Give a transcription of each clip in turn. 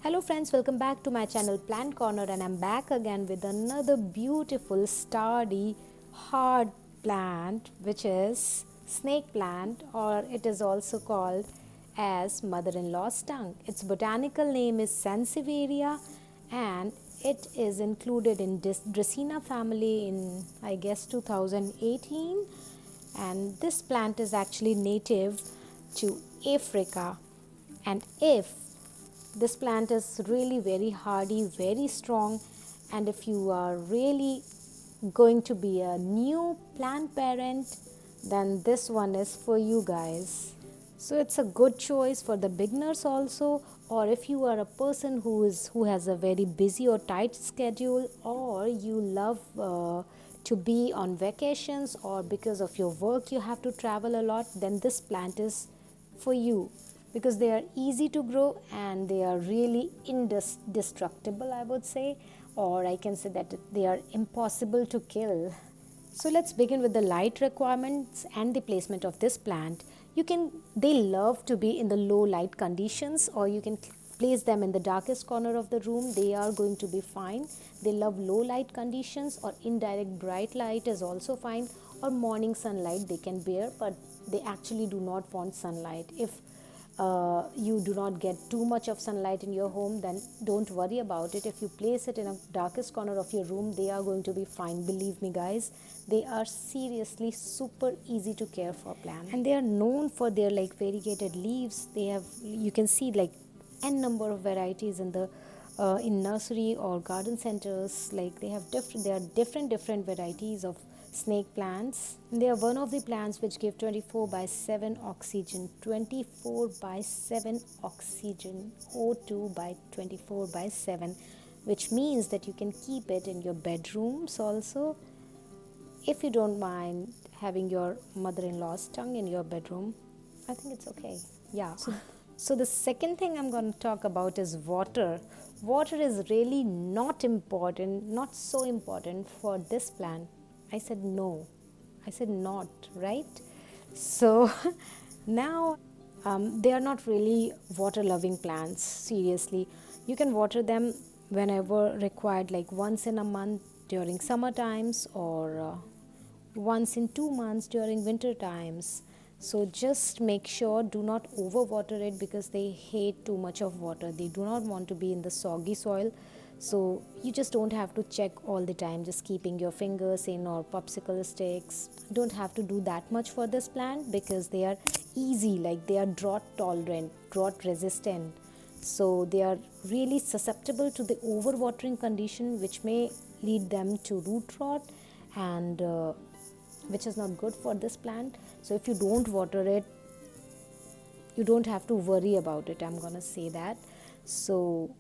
Hello friends, welcome back to my channel Plant Corner, and I'm back again with another beautiful sturdy hard plant, which is snake plant, or it is also called as mother-in-law's tongue. Its botanical name is Sansevieria and it is included in Dracaena family in I guess 2018, and this plant is actually native to Africa. And if this plant is really very hardy, very strong, and if you are really going to be a new plant parent, then this one is for you guys. So it's a good choice for the beginners also, or if you are a person who has a very busy or tight schedule, or you love to be on vacations, or because of your work you have to travel a lot, then this plant is for you, because they are easy to grow and they are really indestructible, I would say, or I can say that they are impossible to kill. So let's begin with the light requirements and the placement of this plant. They love to be in the low light conditions, or you can place them in the darkest corner of the room. They are going to be fine. They love low light conditions, or indirect bright light is also fine, or morning sunlight they can bear, but they actually do not want sunlight. If you do not get too much of sunlight in your home, then don't worry about it. If you place it in a darkest corner of your room, they are going to be fine. Believe me guys, they are seriously super easy to care for plants, and they are known for their like variegated leaves. You can see like n number of varieties in nursery or garden centers. Like there are different varieties of snake plants. They are one of the plants which give 24/7 oxygen, 24/7 oxygen, O2 by 24/7, which means that you can keep it in your bedrooms also, if you don't mind having your mother-in-law's tongue in your bedroom. I think it's okay. Yeah. So the second thing I'm going to talk about is water. Water is really not so important for this plant. I said no. I said not, right? So now they are not really water loving plants, seriously. You can water them whenever required, like once in a month during summer times, or once in 2 months during winter times. So just make sure, do not overwater it, because they hate too much of water. They do not want to be in the soggy soil. So you just don't have to check all the time, just keeping your fingers in, or popsicle sticks. Don't have to do that much for this plant, because they are easy, like they are drought tolerant, drought resistant. So they are really susceptible to the overwatering condition, which may lead them to root rot, and which is not good for this plant. So if you don't water it, you don't have to worry about it, I'm gonna say that. So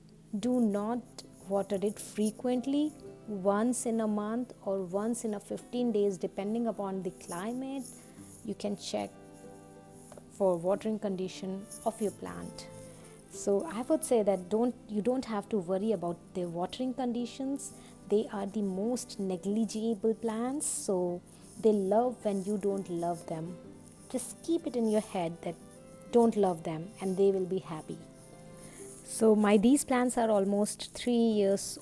do not water it frequently, once in a month or once in a 15 days, depending upon the climate. You can check for watering condition of your plant. So I would say that you don't have to worry about the watering conditions. They are the most negligible plants, so they love when you don't love them. Just keep it in your head that don't love them, and they will be happy. So these plants are almost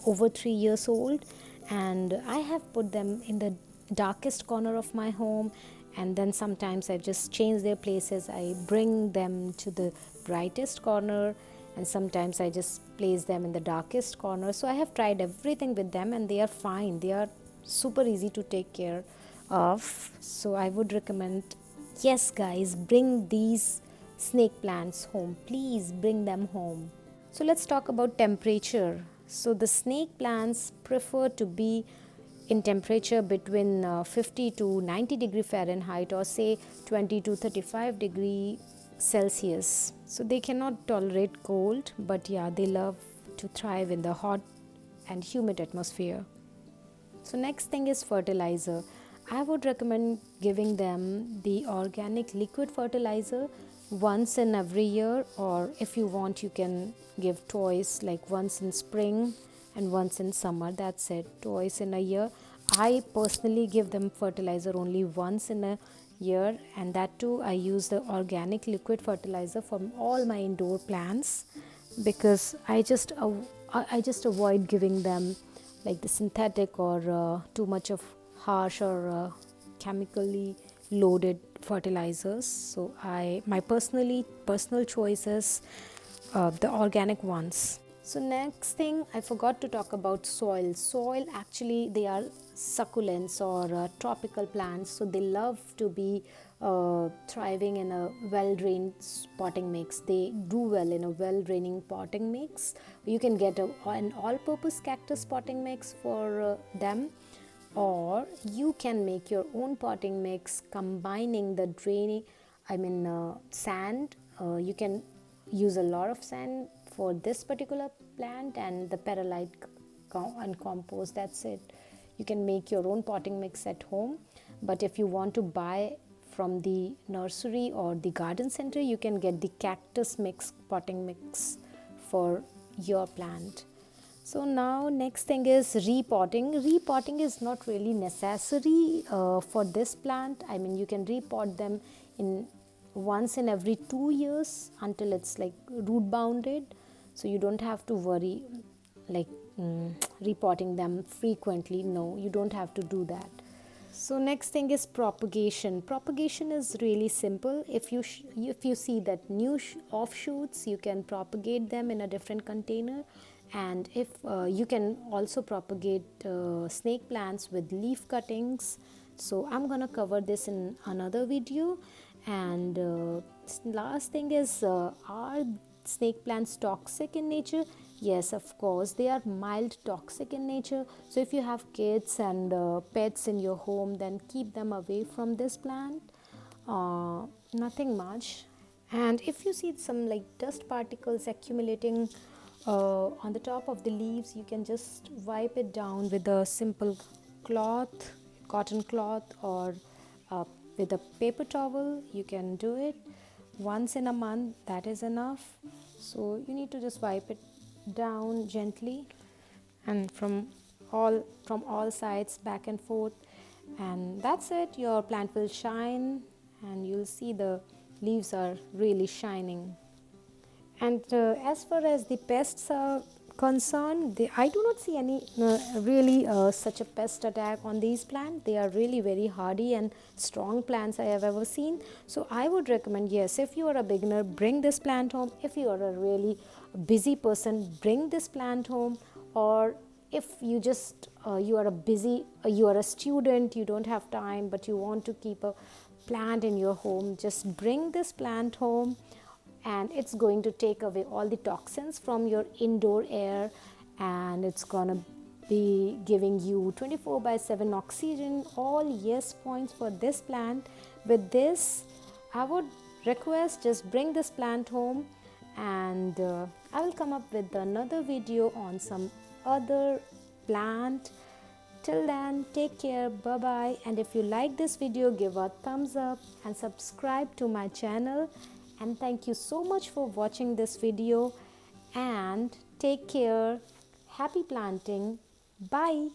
over 3 years old, and I have put them in the darkest corner of my home, and then sometimes I just change their places. I bring them to the brightest corner, and sometimes I just place them in the darkest corner. So I have tried everything with them, and they are fine. They are super easy to take care of. So I would recommend, yes guys, bring these snake plants home. Please bring them home. So let's talk about temperature. So the snake plants prefer to be in temperature between 50 to 90 degree Fahrenheit, or say 20 to 35 degree Celsius. So they cannot tolerate cold, but yeah, they love to thrive in the hot and humid atmosphere. So next thing is fertilizer. I would recommend giving them the organic liquid fertilizer once in every year, or if you want, you can give twice, like once in spring and once in summer. That's it, twice in a year. I personally give them fertilizer only once in a year, and that too I use the organic liquid fertilizer for all my indoor plants. because I just avoid giving them like the synthetic or too much of harsh or chemically loaded fertilizers. So my personal choice is the organic ones. So next thing, I forgot to talk about soil. Soil, actually they are succulents or tropical plants, so they love to be thriving in a well drained potting mix. They do well in a well draining potting mix. You can get an all purpose cactus potting mix for them, or you can make your own potting mix combining the draining, sand. You can use a lot of sand for this particular plant and the perlite and compost. That's it. You can make your own potting mix at home, but if you want to buy from the nursery or the garden center, you can get the cactus mix potting mix for your plant. So now next thing is repotting. Repotting is not really necessary for this plant. I mean, you can repot them in once in every 2 years until it's like root bounded. So you don't have to worry like repotting them frequently. No, you don't have to do that. So next thing is propagation. Propagation is really simple. If you see that new offshoots, you can propagate them in a different container, and if you can also propagate snake plants with leaf cuttings. So I'm gonna cover this in another video. And last thing is, are snake plants toxic in nature? Yes, of course, they are mild toxic in nature. So if you have kids and pets in your home, then keep them away from this plant. Nothing much. And if you see some like dust particles accumulating on the top of the leaves, you can just wipe it down with a simple cloth, cotton cloth, or with a paper towel. You can do it once in a month. That is enough. So you need to just wipe it down gently, and from all sides, back and forth, and that's it. Your plant will shine, and you'll see the leaves are really shining. And as far as the pests are concerned, I do not see any really such a pest attack on these plants. They are really very hardy and strong plants I have ever seen. So I would recommend, yes, if you are a beginner, bring this plant home. If you are a really busy person, bring this plant home. Or if you just you are a busy you are a student, you don't have time, but you want to keep a plant in your home, just bring this plant home, and it's going to take away all the toxins from your indoor air, and it's gonna be giving you 24/7 oxygen. All yes points for this plant. With this, I would request, just bring this plant home, and I will come up with another video on some other plant. Till then, take care, bye bye. And if you like this video, give a thumbs up and subscribe to my channel. And thank you so much for watching this video, and take care. Happy planting. Bye.